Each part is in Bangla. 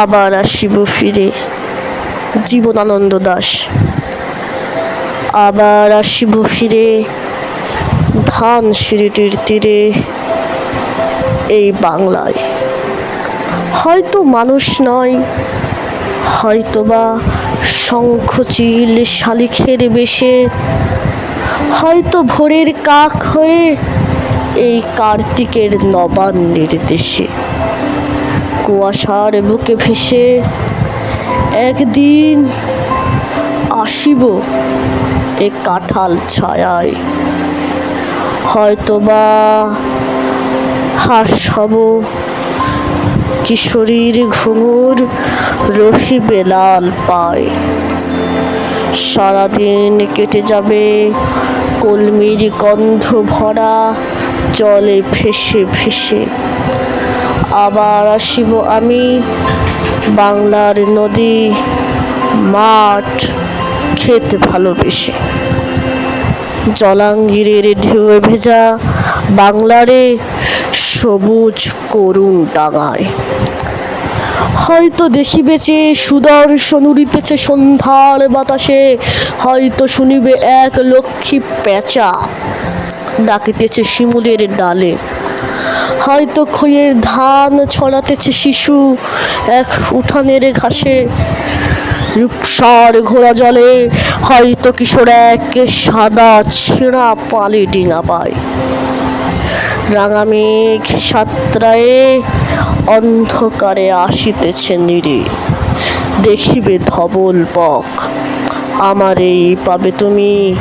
আবার আসিব ফিরে। জীবনানন্দ দাশ। আবার আসিব ফিরে ধানসিঁড়িটির তীরে, এই বাংলায়। হয়তো মানুষ নয়, হয়তোবা শঙ্খচিল শালিখের বেশে, হয়তো ভোরের কাক হয়ে এই কার্তিকের নবান্নের দেশে। কুয়াশার বুকে ভেসে একদিন আসিব এ কাঁঠাল ছায়ায়। হয়তোবা হাস হব, কিশোরীর ঘুঙুর রহিবে লাল পায়। সারাদিন কেটে যাবে কলমির গন্ধ ভরা জলে ভেসে ভেসে। আবার আসিব আমি বাংলার নদী, মাঠ, ক্ষেত ভালোবেসে। জলাঙ্গিরের ঢেউয়ে ভেজা বাংলারে সবুজ করুণ ডাঙায়। হয়তো দেখিবে যে সুদর্শন উড়িতেছে সন্ধ্যার বাতাসে, হয়তো শুনিবে এক লক্ষ্মী পেঁচা ডাকিতেছে শিমুলের ডালে। হয়তো খইয়ের ধান ছড়াতেছে শিশু এক উঠানের ঘাসে। রূপসার ঘোড়া জলে হয়তো কিশোর এক সাদা ছেঁড়া পালে ডিঙা পায়। রাঙা মেঘ সাতরায়ে অন্ধকারে আসিতেছে নীরে। দেখিবে ধবল বক, আমারেই পাবে তুমি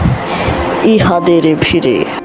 ইহাদের ভিড়ে।